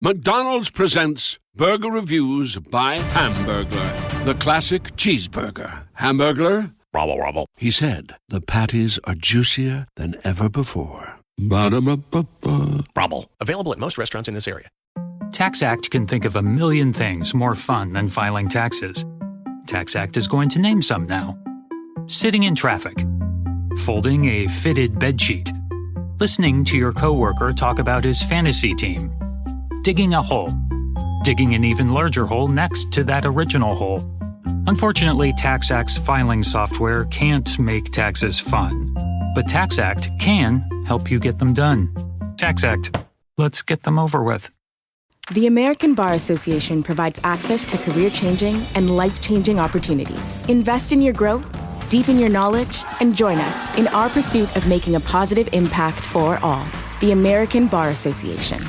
McDonald's presents Burger Reviews by Hamburglar, the classic cheeseburger. Hamburglar? Rubble, rubble. He said, the patties are juicier than ever before. Ba-da-ba-ba-ba. Rubble. Available at most restaurants in this area. TaxAct can think of a million things more fun than filing taxes. TaxAct is going to name some now. Sitting in traffic. Folding a fitted bedsheet. Listening to your coworker talk about his fantasy team. Digging a hole. Digging an even larger hole next to that original hole. Unfortunately, TaxAct's filing software can't make taxes fun. But TaxAct can help you get them done. TaxAct. Let's get them over with. The American Bar Association provides access to career-changing and life-changing opportunities. Invest in your growth, deepen your knowledge, and join us in our pursuit of making a positive impact for all. The American Bar Association.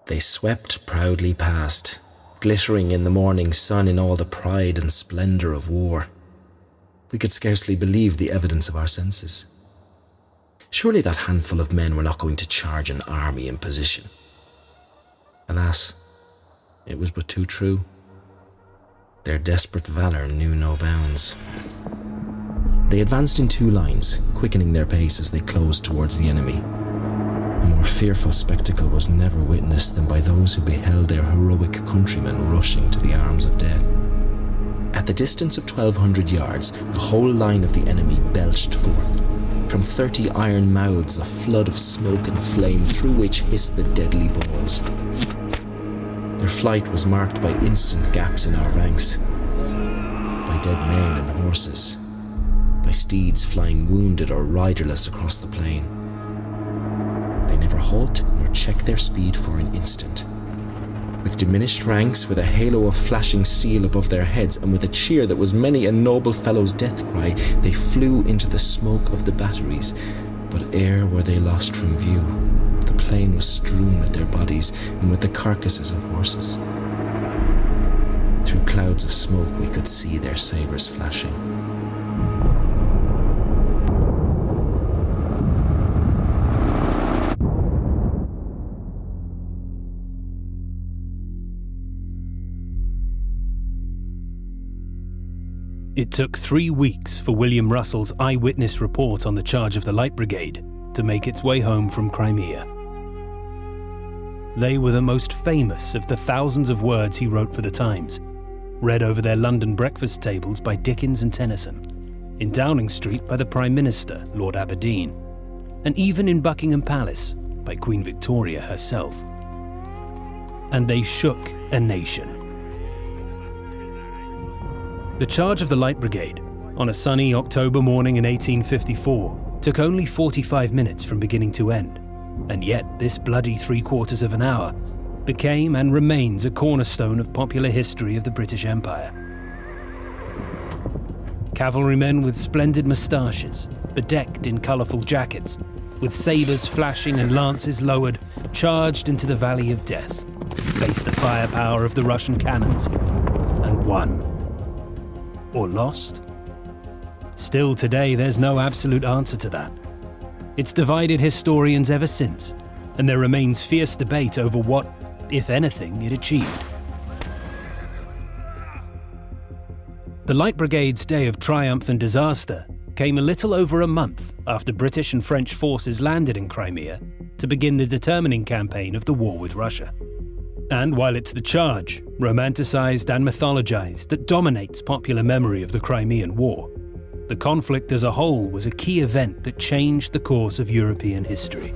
They swept proudly past, glittering in the morning sun in all the pride and splendour of war. We could scarcely believe the evidence of our senses. Surely that handful of men were not going to charge an army in position. Alas, it was but too true. Their desperate valour knew no bounds. They advanced in two lines, quickening their pace as they closed towards the enemy. A more fearful spectacle was never witnessed than by those who beheld their heroic countrymen rushing to the arms of death. At the distance of 1,200 yards, the whole line of the enemy belched forth. From 30 iron mouths, a flood of smoke and flame through which hissed the deadly balls. Their flight was marked by instant gaps in our ranks, by dead men and horses, by steeds flying wounded or riderless across the plain. They never halt nor check their speed for an instant. With diminished ranks, with a halo of flashing steel above their heads, and with a cheer that was many a noble fellow's death cry, they flew into the smoke of the batteries. But ere were they lost from view, the plain was strewn with their bodies and with the carcasses of horses. Through clouds of smoke we could see their sabres flashing. It took 3 weeks for William Russell's eyewitness report on the charge of the Light Brigade to make its way home from Crimea. They were the most famous of the thousands of words he wrote for the Times, read over their London breakfast tables by Dickens and Tennyson, in Downing Street by the Prime Minister, Lord Aberdeen, and even in Buckingham Palace by Queen Victoria herself. And they shook a nation. The charge of the Light Brigade, on a sunny October morning in 1854, took only 45 minutes from beginning to end, and yet this bloody 3/4 of an hour became and remains a cornerstone of popular history of the British Empire. Cavalrymen with splendid moustaches, bedecked in colourful jackets, with sabres flashing and lances lowered, charged into the Valley of Death, faced the firepower of the Russian cannons, and won. Or lost? Still today, there's no absolute answer to that. It's divided historians ever since, and there remains fierce debate over what, if anything, it achieved. The Light Brigade's day of triumph and disaster came a little over a month after British and French forces landed in Crimea to begin the determining campaign of the war with Russia. And while it's the charge, romanticised and mythologized, that dominates popular memory of the Crimean War, the conflict as a whole was a key event that changed the course of European history.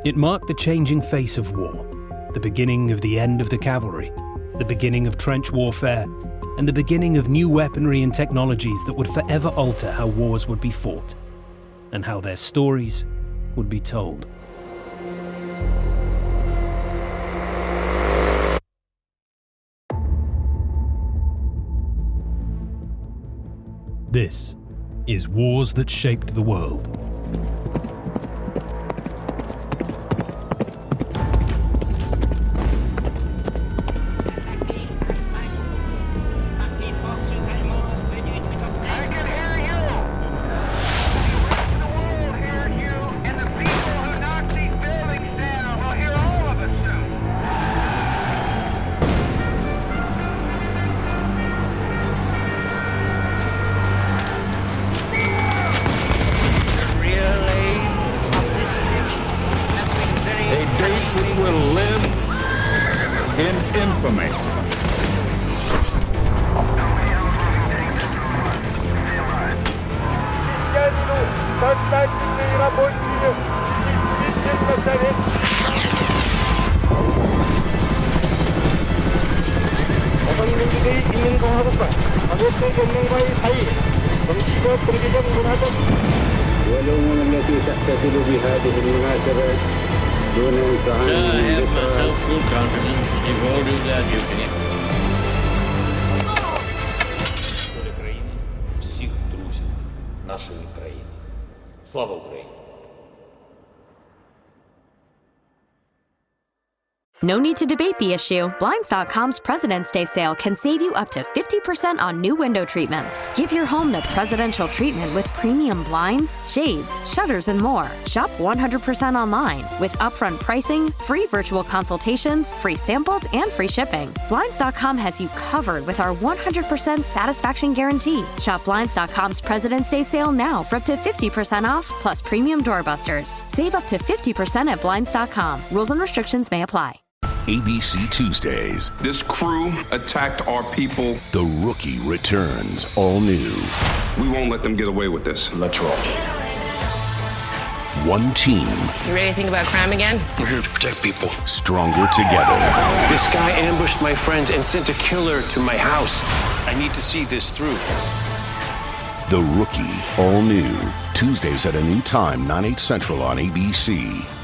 It marked the changing face of war, the beginning of the end of the cavalry, the beginning of trench warfare, and the beginning of new weaponry and technologies that would forever alter how wars would be fought, and how their stories would be told. This is Wars That Shaped the World. I can hear you! in infamy. التي تحتفل بهذه المناسبة دون انتهاء I have myself full confidence that you all do that duty. Воля країни, всіх друзів нашої країни. Слава Україні! No need to debate the issue. Blinds.com's President's Day sale can save you up to 50% on new window treatments. Give your home the presidential treatment with premium blinds, shades, shutters, and more. Shop 100% online with upfront pricing, free virtual consultations, free samples, and free shipping. Blinds.com has you covered with our 100% satisfaction guarantee. Shop Blinds.com's President's Day sale now for up to 50% off, plus premium doorbusters. Save up to 50% at Blinds.com. Rules and restrictions may apply. ABC Tuesdays. This crew attacked our people. The Rookie returns, all new. We won't let them get away with this. Let's roll. One team. You ready to think about crime again? We're here to protect people. Stronger together. This guy ambushed my friends and sent a killer to my house. I need to see this through. The Rookie, all new. Tuesdays at a new time, 9/8 Central on ABC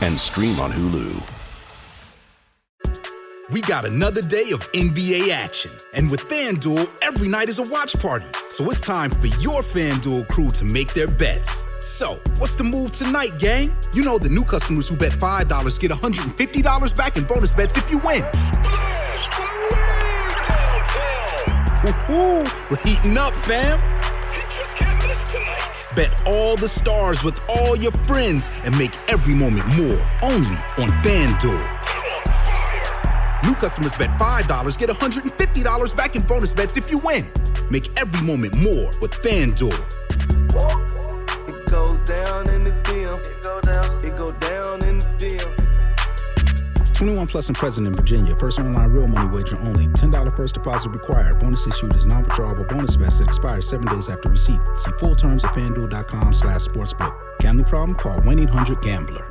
and stream on Hulu. We got another day of NBA action. And with FanDuel, every night is a watch party. So it's time for your FanDuel crew to make their bets. So, what's the move tonight, gang? You know the new customers who bet $5 get $150 back in bonus bets if you win. Woohoo! We're heating up, fam. Bet all the stars with all your friends and make every moment more. Only on FanDuel. New customers bet $5 get $150 back in bonus bets if you win. Make every moment more with FanDuel. It goes down in the DM. It go down in the DM. 21 plus and present in Virginia. First online real money wager only. $10 first deposit required. Bonus issued is non-withdrawable bonus vest that expires 7 days after receipt. See full terms at FanDuel.com/sportsbook. Gambling problem? Call 1-800-GAMBLER.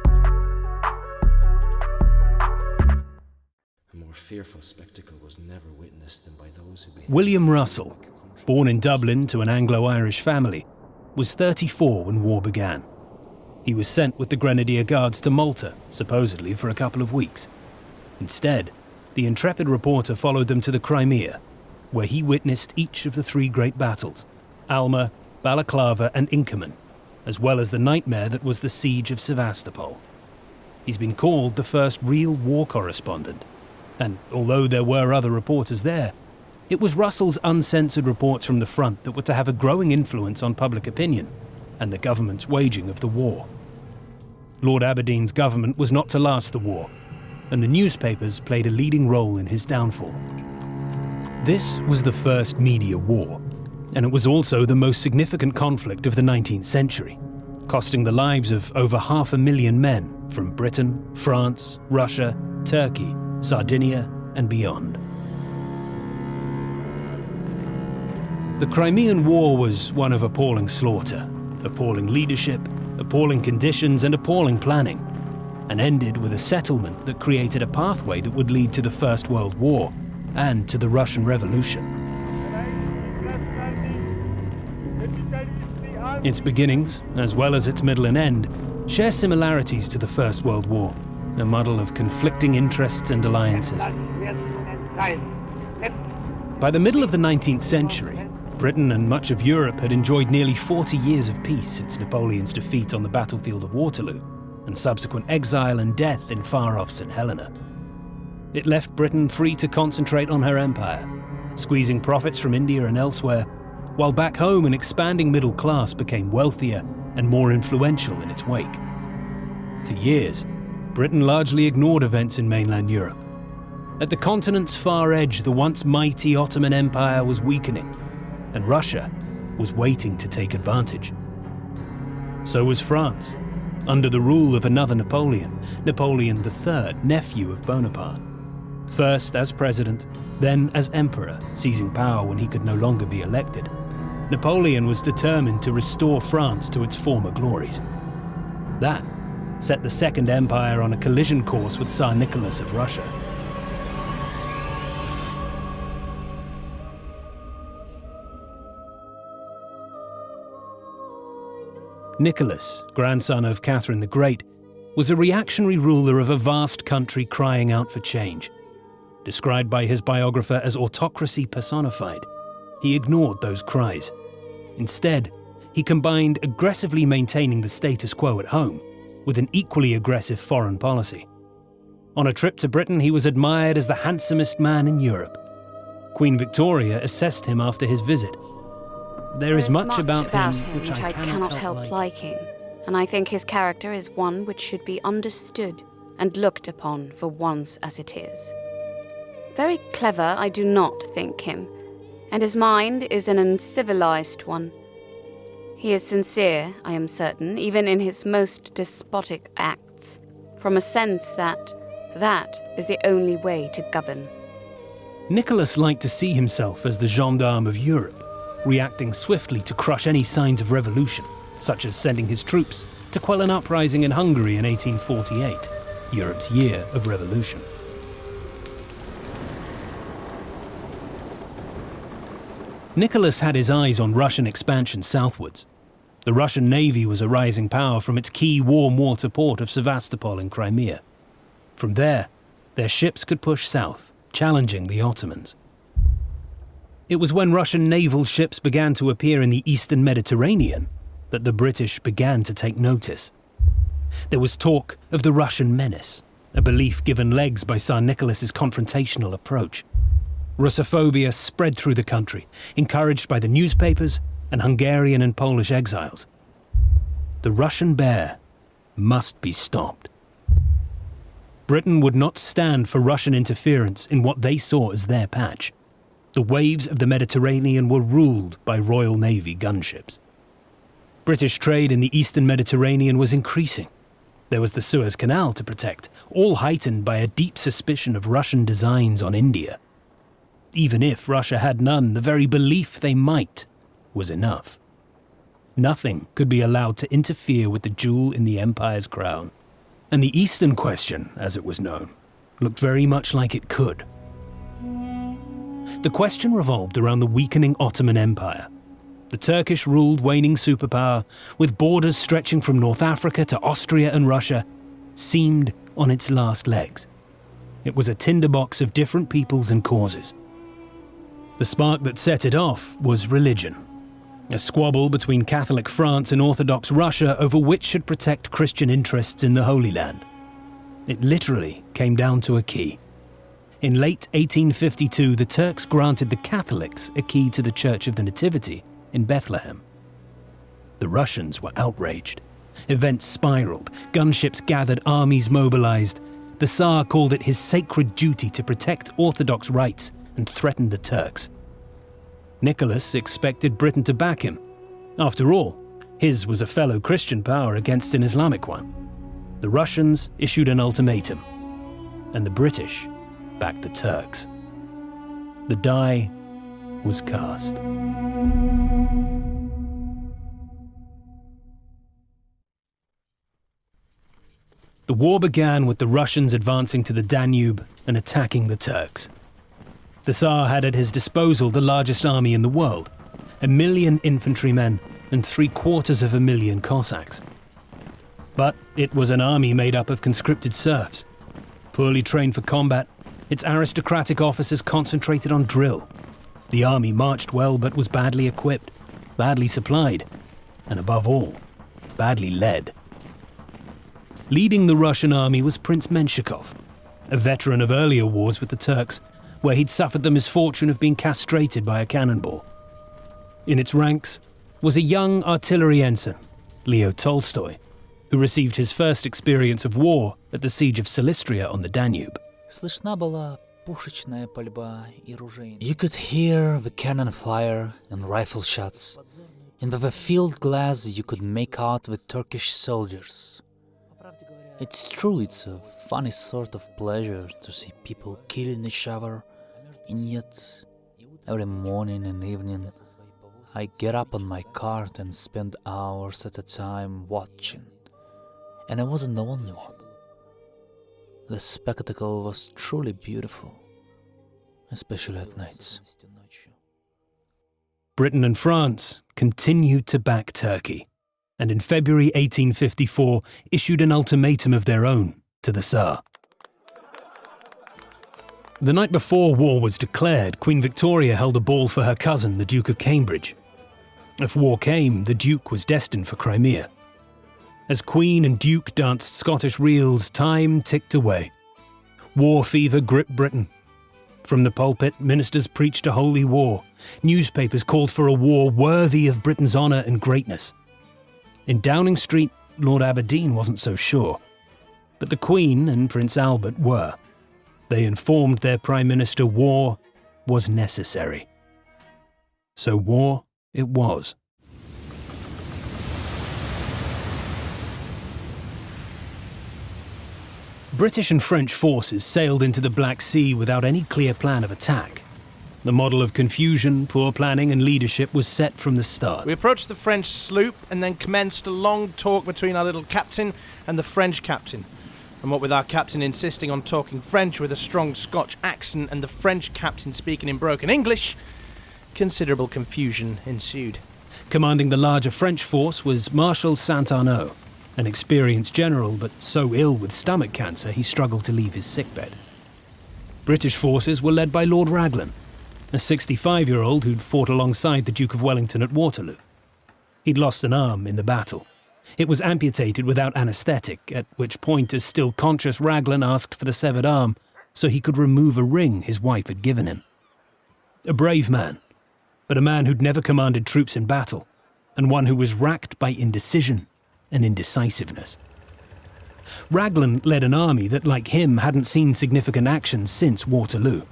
Fearful spectacle was never witnessed than by those who beheld. William Russell, born in Dublin to an Anglo-Irish family, was 34 when war began. He was sent with the Grenadier Guards to Malta, supposedly for a couple of weeks. Instead, the intrepid reporter followed them to the Crimea, where he witnessed each of the three great battles, Alma, Balaclava and Inkerman, as well as the nightmare that was the siege of Sevastopol. He's been called the first real war correspondent. And although there were other reporters there, it was Russell's uncensored reports from the front that were to have a growing influence on public opinion and the government's waging of the war. Lord Aberdeen's government was not to last the war, and the newspapers played a leading role in his downfall. This was the first media war, and it was also the most significant conflict of the 19th century, costing the lives of over 500,000 men from Britain, France, Russia, Turkey, Sardinia, and beyond. The Crimean War was one of appalling slaughter, appalling leadership, appalling conditions, and appalling planning, and ended with a settlement that created a pathway that would lead to the First World War and to the Russian Revolution. Its beginnings, as well as its middle and end, share similarities to the First World War, a muddle of conflicting interests and alliances. By the middle of the 19th century, Britain and much of Europe had enjoyed nearly 40 years of peace since Napoleon's defeat on the battlefield of Waterloo and subsequent exile and death in far-off St. Helena. It left Britain free to concentrate on her empire, squeezing profits from India and elsewhere, while back home an expanding middle class became wealthier and more influential in its wake. For years, Britain largely ignored events in mainland Europe. At the continent's far edge, the once mighty Ottoman Empire was weakening, and Russia was waiting to take advantage. So was France, under the rule of another Napoleon, Napoleon III, nephew of Bonaparte. First as president, then as emperor, seizing power when he could no longer be elected, Napoleon was determined to restore France to its former glories. That set the Second Empire on a collision course with Tsar Nicholas of Russia. Nicholas, grandson of Catherine the Great, was a reactionary ruler of a vast country crying out for change. Described by his biographer as autocracy personified, he ignored those cries. Instead, he combined aggressively maintaining the status quo at home with an equally aggressive foreign policy. On a trip to Britain, he was admired as the handsomest man in Europe. Queen Victoria assessed him after his visit. There is much about him which I cannot help liking, and I think his character is one which should be understood and looked upon for once as it is. Very clever, I do not think him, and his mind is an uncivilized one. He is sincere, I am certain, even in his most despotic acts, from a sense that is the only way to govern. Nicholas liked to see himself as the gendarme of Europe, reacting swiftly to crush any signs of revolution, such as sending his troops to quell an uprising in Hungary in 1848, Europe's year of revolution. Nicholas had his eyes on Russian expansion southwards. The Russian Navy was a rising power from its key warm water port of Sevastopol in Crimea. From there, their ships could push south, challenging the Ottomans. It was when Russian naval ships began to appear in the eastern Mediterranean that the British began to take notice. There was talk of the Russian menace, a belief given legs by Tsar Nicholas's confrontational approach. Russophobia spread through the country, encouraged by the newspapers and Hungarian and Polish exiles. The Russian bear must be stopped. Britain would not stand for Russian interference in what they saw as their patch. The waves of the Mediterranean were ruled by Royal Navy gunships. British trade in the eastern Mediterranean was increasing. There was the Suez Canal to protect, all heightened by a deep suspicion of Russian designs on India. Even if Russia had none, the very belief they might was enough. Nothing could be allowed to interfere with the jewel in the empire's crown. And the Eastern Question, as it was known, looked very much like it could. The question revolved around the weakening Ottoman Empire. The Turkish-ruled waning superpower, with borders stretching from North Africa to Austria and Russia, seemed on its last legs. It was a tinderbox of different peoples and causes. The spark that set it off was religion. A squabble between Catholic France and Orthodox Russia over which should protect Christian interests in the Holy Land. It literally came down to a key. In late 1852, the Turks granted the Catholics a key to the Church of the Nativity in Bethlehem. The Russians were outraged. Events spiraled, gunships gathered, armies mobilized. The Tsar called it his sacred duty to protect Orthodox rights and threatened the Turks. Nicholas expected Britain to back him. After all, his was a fellow Christian power against an Islamic one. The Russians issued an ultimatum, and the British backed the Turks. The die was cast. The war began with the Russians advancing to the Danube and attacking the Turks. The Tsar had at his disposal the largest army in the world, 1 million infantrymen and 750,000 Cossacks. But it was an army made up of conscripted serfs. Poorly trained for combat, its aristocratic officers concentrated on drill. The army marched well but was badly equipped, badly supplied, and above all, badly led. Leading the Russian army was Prince Menshikov, a veteran of earlier wars with the Turks, where he'd suffered the misfortune of being castrated by a cannonball. In its ranks was a young artillery ensign, Leo Tolstoy, who received his first experience of war at the siege of Silistria on the Danube. You could hear the cannon fire and rifle shots, and with a field glass you could make out the Turkish soldiers. It's true, it's a funny sort of pleasure to see people killing each other, and yet every morning and evening I get up on my cart and spend hours at a time watching. And I wasn't the only one. The spectacle was truly beautiful, especially at nights. Britain and France continued to back Turkey, and in February 1854 issued an ultimatum of their own to the Tsar. The night before war was declared, Queen Victoria held a ball for her cousin, the Duke of Cambridge. If war came, the Duke was destined for Crimea. As Queen and Duke danced Scottish reels, time ticked away. War fever gripped Britain. From the pulpit, ministers preached a holy war. Newspapers called for a war worthy of Britain's honour and greatness. In Downing Street, Lord Aberdeen wasn't so sure. But the Queen and Prince Albert were. They informed their Prime Minister war was necessary. So war it was. British and French forces sailed into the Black Sea without any clear plan of attack. The model of confusion, poor planning and leadership was set from the start. We approached the French sloop and then commenced a long talk between our little captain and the French captain. And what with our captain insisting on talking French with a strong Scotch accent and the French captain speaking in broken English, considerable confusion ensued. Commanding the larger French force was Marshal Saint-Arnaud, an experienced general, but so ill with stomach cancer he struggled to leave his sickbed. British forces were led by Lord Raglan, a 65-year-old who'd fought alongside the Duke of Wellington at Waterloo. He'd lost an arm in the battle. It was amputated without anaesthetic, at which point a still conscious Raglan asked for the severed arm so he could remove a ring his wife had given him. A brave man, but a man who'd never commanded troops in battle, and one who was racked by indecision and indecisiveness. Raglan led an army that, like him, hadn't seen significant action since Waterloo.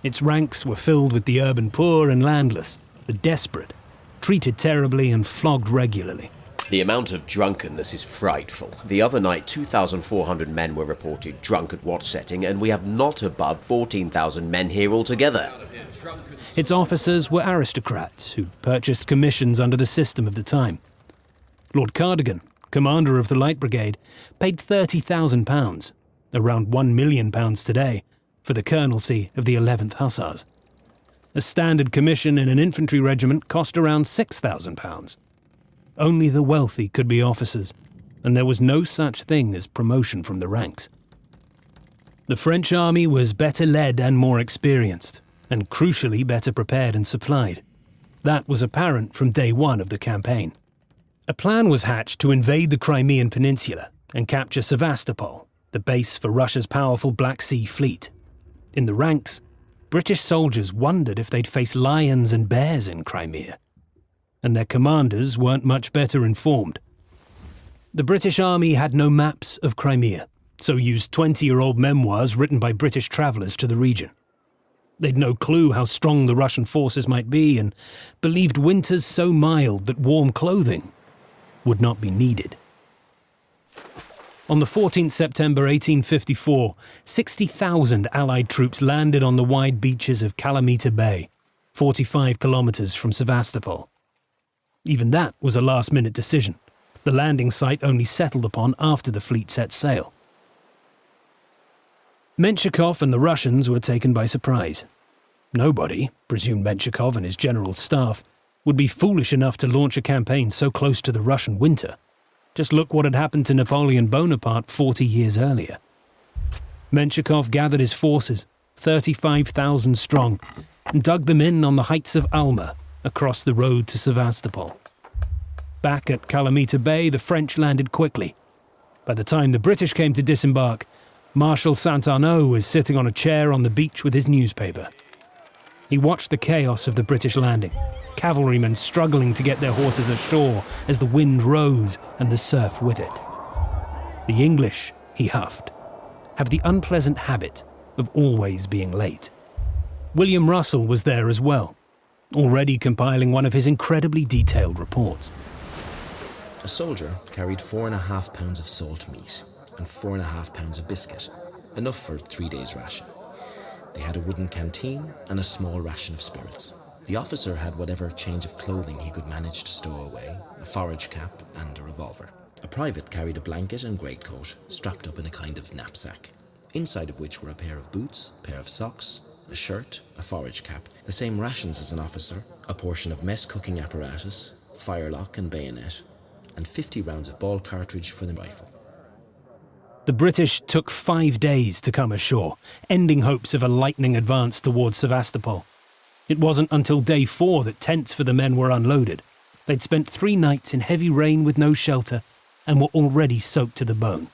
Its ranks were filled with the urban poor and landless, the desperate, treated terribly and flogged regularly. The amount of drunkenness is frightful. The other night, 2,400 men were reported drunk at watch setting, and we have not above 14,000 men here altogether. Its officers were aristocrats who purchased commissions under the system of the time. Lord Cardigan, commander of the Light Brigade, paid £30,000, around £1 million today, for the colonelcy of the 11th Hussars. A standard commission in an infantry regiment cost around £6,000. Only the wealthy could be officers, and there was no such thing as promotion from the ranks. The French army was better led and more experienced, and crucially better prepared and supplied. That was apparent from day one of the campaign. A plan was hatched to invade the Crimean Peninsula and capture Sevastopol, the base for Russia's powerful Black Sea fleet. In the ranks, British soldiers wondered if they'd face lions and bears in Crimea. And their commanders weren't much better informed. The British Army had no maps of Crimea, so used 20-year-old memoirs written by British travellers to the region. They'd no clue how strong the Russian forces might be and believed winters so mild that warm clothing would not be needed. On the 14th September 1854, 60,000 Allied troops landed on the wide beaches of Calamita Bay, 45 kilometres from Sevastopol. Even that was a last-minute decision. The landing site only settled upon after the fleet set sail. Menshikov and the Russians were taken by surprise. Nobody, presumed Menshikov and his general staff, would be foolish enough to launch a campaign so close to the Russian winter. Just look what had happened to Napoleon Bonaparte 40 years earlier. Menshikov gathered his forces, 35,000 strong, and dug them in on the heights of Alma, across the road to Sevastopol. Back at Calamita Bay, the French landed quickly. By the time the British came to disembark, Marshal Saint-Arnaud was sitting on a chair on the beach with his newspaper. He watched the chaos of the British landing, cavalrymen struggling to get their horses ashore as the wind rose and the surf with it. The English, he huffed, have the unpleasant habit of always being late. William Russell was there as well, already compiling one of his incredibly detailed reports. A soldier carried 4.5 pounds of salt meat and 4.5 pounds of biscuit, enough for 3 days' ration. They had a wooden canteen and a small ration of spirits. The officer had whatever change of clothing he could manage to stow away, a forage cap and a revolver. A private carried a blanket and greatcoat strapped up in a kind of knapsack, inside of which were a pair of boots, a pair of socks, a shirt, a forage cap, the same rations as an officer, a portion of mess cooking apparatus, firelock and bayonet, and 50 rounds of ball cartridge for the rifle. The British took 5 days to come ashore, ending hopes of a lightning advance towards Sevastopol. It wasn't until day 4 that tents for the men were unloaded. They'd spent 3 nights in heavy rain with no shelter and were already soaked to the bone.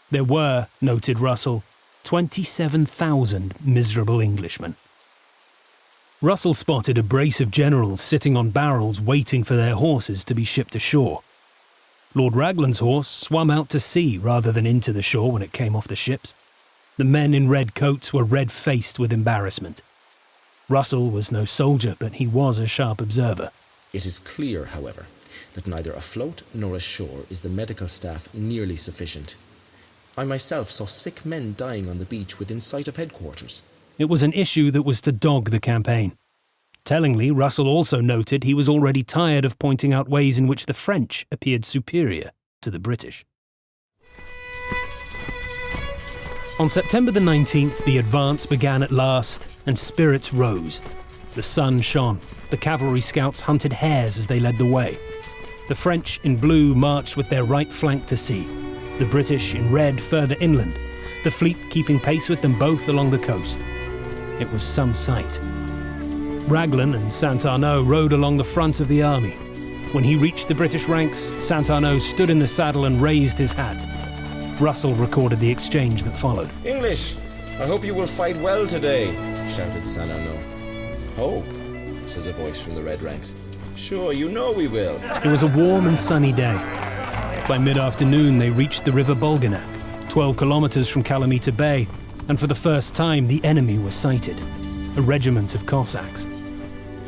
There were, noted Russell, 27,000 miserable Englishmen. Russell spotted a brace of generals sitting on barrels waiting for their horses to be shipped ashore. Lord Raglan's horse swam out to sea rather than into the shore when it came off the ships. The men in red coats were red-faced with embarrassment. Russell was no soldier, but he was a sharp observer. It is clear, however, that neither afloat nor ashore is the medical staff nearly sufficient. I myself saw sick men dying on the beach within sight of headquarters. It was an issue that was to dog the campaign. Tellingly, Russell also noted he was already tired of pointing out ways in which the French appeared superior to the British. On September the 19th, the advance began at last, and spirits rose. The sun shone. The cavalry scouts hunted hares as they led the way. The French in blue marched with their right flank to sea. The British in red further inland, the fleet keeping pace with them both along the coast. It was some sight. Raglan and Saint-Arnaud rode along the front of the army. When he reached the British ranks, Saint-Arnaud stood in the saddle and raised his hat. Russell recorded the exchange that followed. "English, I hope you will fight well today," shouted Saint-Arnaud. "Hope," says a voice from the red ranks. "Sure, you know we will." It was a warm and sunny day. By mid-afternoon, they reached the river Bolganak, 12 kilometers from Kalamita Bay, and for the first time, the enemy was sighted. A regiment of Cossacks.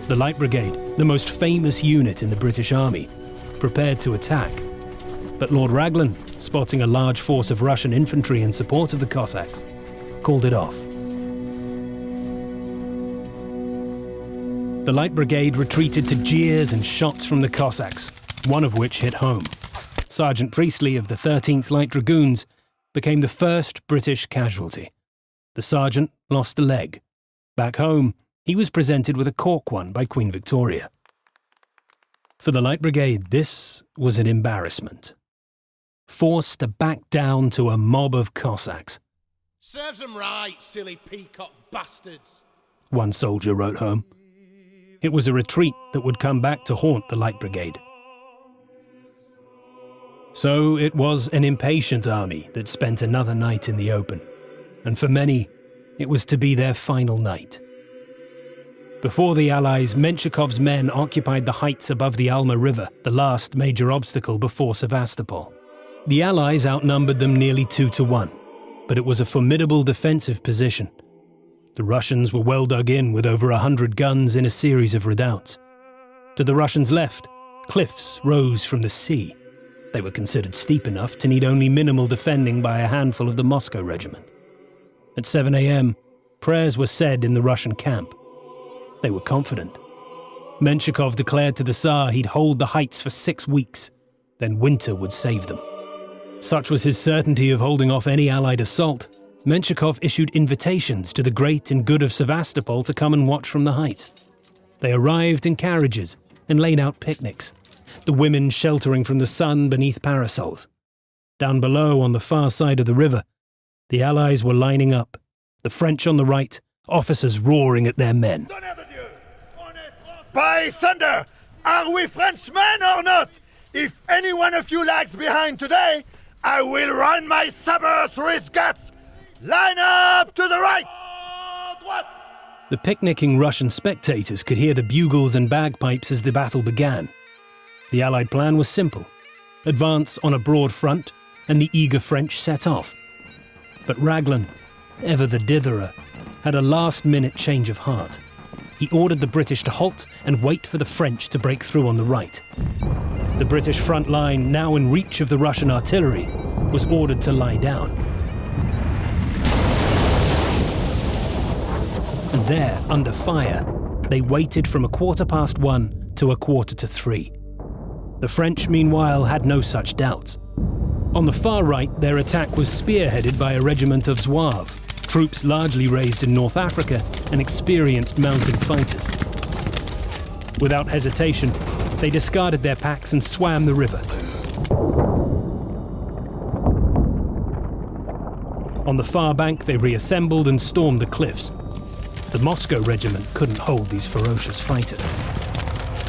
The Light Brigade, the most famous unit in the British Army, prepared to attack. But Lord Raglan, spotting a large force of Russian infantry in support of the Cossacks, called it off. The Light Brigade retreated to jeers and shots from the Cossacks, one of which hit home. Sergeant Priestley of the 13th Light Dragoons became the first British casualty. The sergeant lost a leg. Back home, he was presented with a cork one by Queen Victoria. For the Light Brigade, this was an embarrassment. Forced to back down to a mob of Cossacks. "Serves them right, silly peacock bastards," one soldier wrote home. It was a retreat that would come back to haunt the Light Brigade. So it was an impatient army that spent another night in the open, and for many, it was to be their final night. Before the Allies, Menshikoff's men occupied the heights above the Alma River, the last major obstacle before Sevastopol. The Allies outnumbered them nearly 2-1, but it was a formidable defensive position. The Russians were well dug in with over 100 guns in a series of redoubts. To the Russians' left, cliffs rose from the sea. They were considered steep enough to need only minimal defending by a handful of the Moscow regiment. At 7 a.m., prayers were said in the Russian camp. They were confident. Menshikov declared to the Tsar he'd hold the heights for 6 weeks, then winter would save them. Such was his certainty of holding off any Allied assault, Menshikov issued invitations to the great and good of Sevastopol to come and watch from the heights. They arrived in carriages and laid out picnics, the women sheltering from the sun beneath parasols. Down below, on the far side of the river, the Allies were lining up, the French on the right, officers roaring at their men. "By thunder! Are we Frenchmen or not? If any one of you lags behind today, I will run my sabre through his guts! Line up to the right! The picnicking Russian spectators could hear the bugles and bagpipes as the battle began. The Allied plan was simple: advance on a broad front, and the eager French set off. But Raglan, ever the ditherer, had a last-minute change of heart. He ordered the British to halt and wait for the French to break through on the right. The British front line, now in reach of the Russian artillery, was ordered to lie down. And there, under fire, they waited from 1:15 to 2:45. The French, meanwhile, had no such doubts. On the far right, their attack was spearheaded by a regiment of Zouaves, troops largely raised in North Africa and experienced mounted fighters. Without hesitation, they discarded their packs and swam the river. On the far bank, they reassembled and stormed the cliffs. The Moscow regiment couldn't hold these ferocious fighters.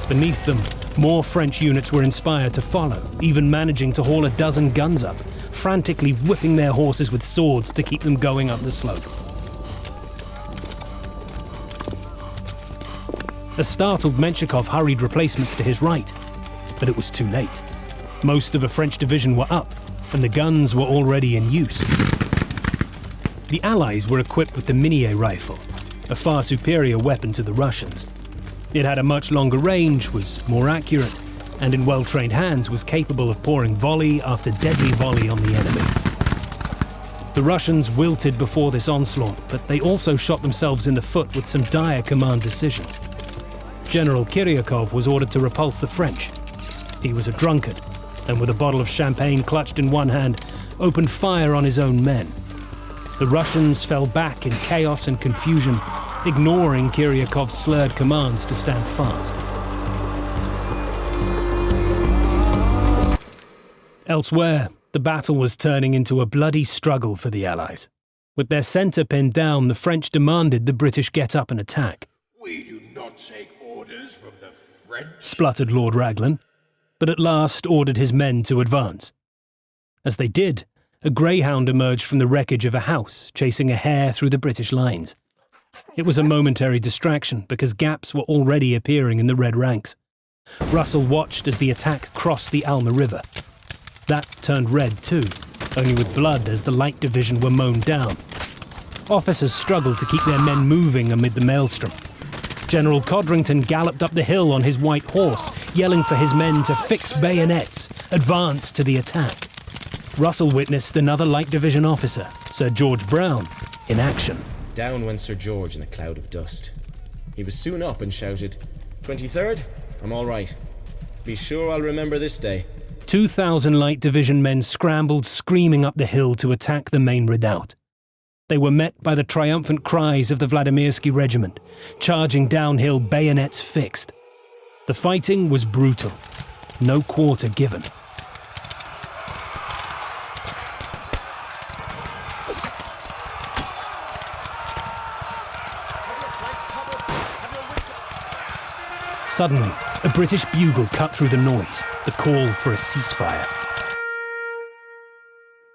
Beneath them, more French units were inspired to follow, even managing to haul a dozen guns up, frantically whipping their horses with swords to keep them going up the slope. A startled Menshikov hurried replacements to his right, but it was too late. Most of a French division were up, and the guns were already in use. The Allies were equipped with the Minié rifle, a far superior weapon to the Russians. It had a much longer range, was more accurate, and in well-trained hands was capable of pouring volley after deadly volley on the enemy. The Russians wilted before this onslaught, but they also shot themselves in the foot with some dire command decisions. General Kiryakov was ordered to repulse the French. He was a drunkard, and with a bottle of champagne clutched in one hand, opened fire on his own men. The Russians fell back in chaos and confusion, ignoring Kiryakov's slurred commands to stand fast. Elsewhere, the battle was turning into a bloody struggle for the Allies. With their centre pinned down, the French demanded the British get up and attack. We do not take orders from the French, spluttered Lord Raglan, but at last ordered his men to advance. As they did, a greyhound emerged from the wreckage of a house, chasing a hare through the British lines. It was a momentary distraction because gaps were already appearing in the red ranks. Russell watched as the attack crossed the Alma River. That turned red too, only with blood as the Light Division were mown down. Officers struggled to keep their men moving amid the maelstrom. General Codrington galloped up the hill on his white horse, yelling for his men to fix bayonets, advance to the attack. Russell witnessed another Light Division officer, Sir George Brown, in action. Down went Sir George in a cloud of dust. He was soon up and shouted, 23rd? I'm all right. Be sure I'll remember this day. 2,000 Light Division men scrambled screaming up the hill to attack the main redoubt. They were met by the triumphant cries of the Vladimirsky Regiment, charging downhill, bayonets fixed. The fighting was brutal. No quarter given. Suddenly, a British bugle cut through the noise, the call for a ceasefire.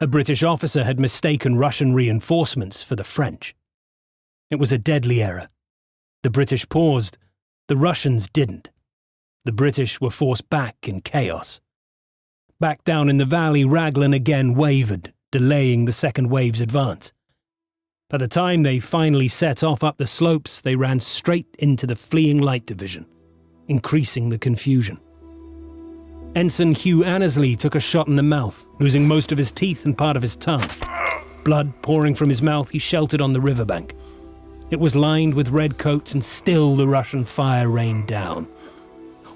A British officer had mistaken Russian reinforcements for the French. It was a deadly error. The British paused, the Russians didn't. The British were forced back in chaos. Back down in the valley, Raglan again wavered, delaying the second wave's advance. By the time they finally set off up the slopes, they ran straight into the fleeing Light Division, increasing the confusion. Ensign Hugh Annesley took a shot in the mouth, losing most of his teeth and part of his tongue. Blood pouring from his mouth, he sheltered on the riverbank. It was lined with red coats, and still the Russian fire rained down.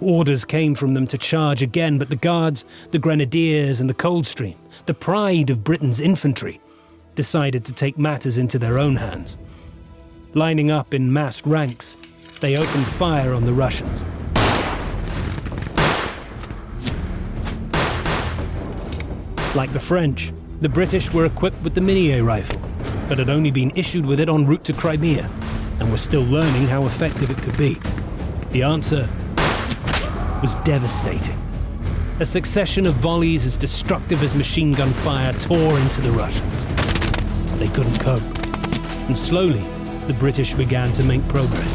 Orders came from them to charge again, but the Guards, the Grenadiers and the Coldstream, the pride of Britain's infantry, decided to take matters into their own hands. Lining up in massed ranks, they opened fire on the Russians. Like the French, the British were equipped with the Minié rifle, but had only been issued with it en route to Crimea, and were still learning how effective it could be. The answer was devastating. A succession of volleys as destructive as machine gun fire tore into the Russians. They couldn't cope, and slowly the British began to make progress.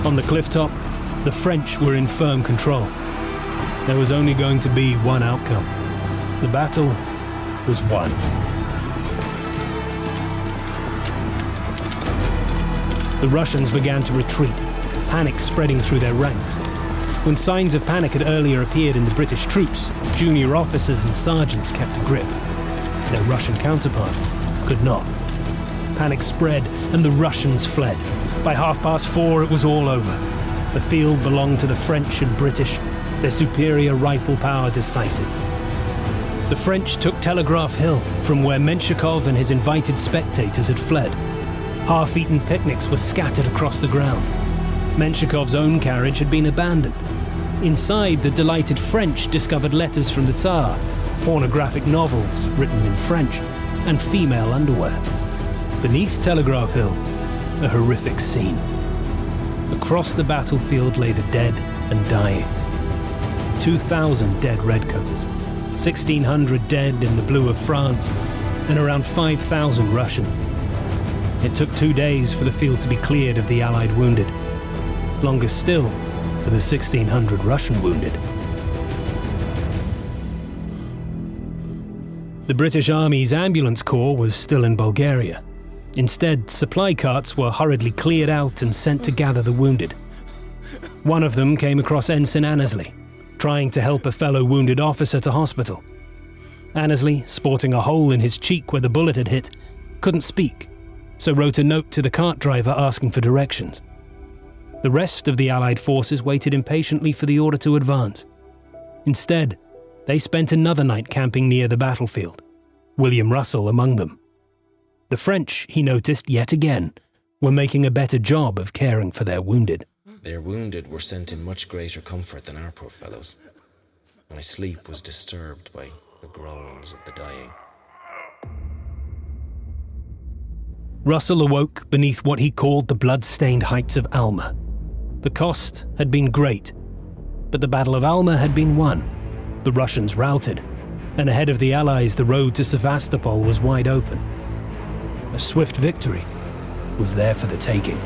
On the clifftop, the French were in firm control. There was only going to be one outcome. The battle was won. The Russians began to retreat, panic spreading through their ranks. When signs of panic had earlier appeared in the British troops, junior officers and sergeants kept a grip. Their Russian counterparts could not. Panic spread and the Russians fled. By 4:30, it was all over. The field belonged to the French and British, their superior rifle power decisive. The French took Telegraph Hill, from where Menshikov and his invited spectators had fled. Half-eaten picnics were scattered across the ground. Menshikov's own carriage had been abandoned. Inside, the delighted French discovered letters from the Tsar, pornographic novels written in French, and female underwear. Beneath Telegraph Hill, a horrific scene. Across the battlefield lay the dead and dying. 2,000 dead redcoats, 1,600 dead in the blue of France, and around 5,000 Russians. It took 2 days for the field to be cleared of the Allied wounded. Longer still for the 1,600 Russian wounded. The British Army's ambulance corps was still in Bulgaria. Instead, supply carts were hurriedly cleared out and sent to gather the wounded. One of them came across Ensign Annesley, trying to help a fellow wounded officer to hospital. Annesley, sporting a hole in his cheek where the bullet had hit, couldn't speak, so wrote a note to the cart driver asking for directions. The rest of the Allied forces waited impatiently for the order to advance. Instead, they spent another night camping near the battlefield, William Russell among them. The French, he noticed yet again, were making a better job of caring for their wounded. Their wounded were sent in much greater comfort than our poor fellows. My sleep was disturbed by the groans of the dying. Russell awoke beneath what he called the blood-stained heights of Alma. The cost had been great, but the Battle of Alma had been won, the Russians routed, and ahead of the Allies the road to Sevastopol was wide open. A swift victory was there for the taking.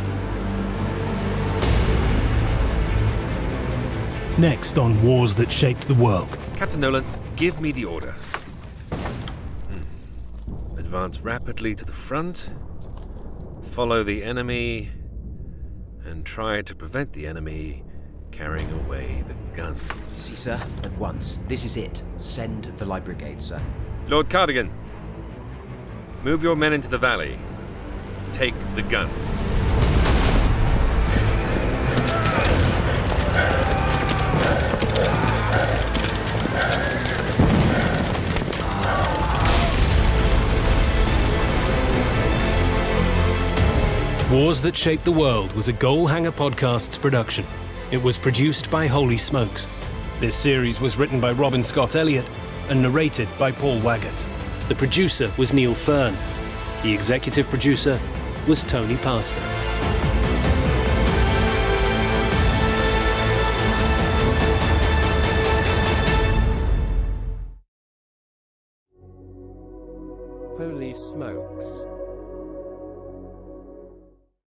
Next on Wars That Shaped the World. Captain Nolan, give me the order. Advance rapidly to the front, follow the enemy, and try to prevent the enemy carrying away the guns. See, sir, at once. This is it. Send the light brigade, sir. Lord Cardigan, move your men into the valley. Take the guns. Wars That Shaped the World was a Goalhanger Podcasts production. It was produced by Holy Smokes. This series was written by Robin Scott Elliot and narrated by Paul Waggott. The producer was Neil Fearn. The executive producer was Tony Pastor. Holy Smokes.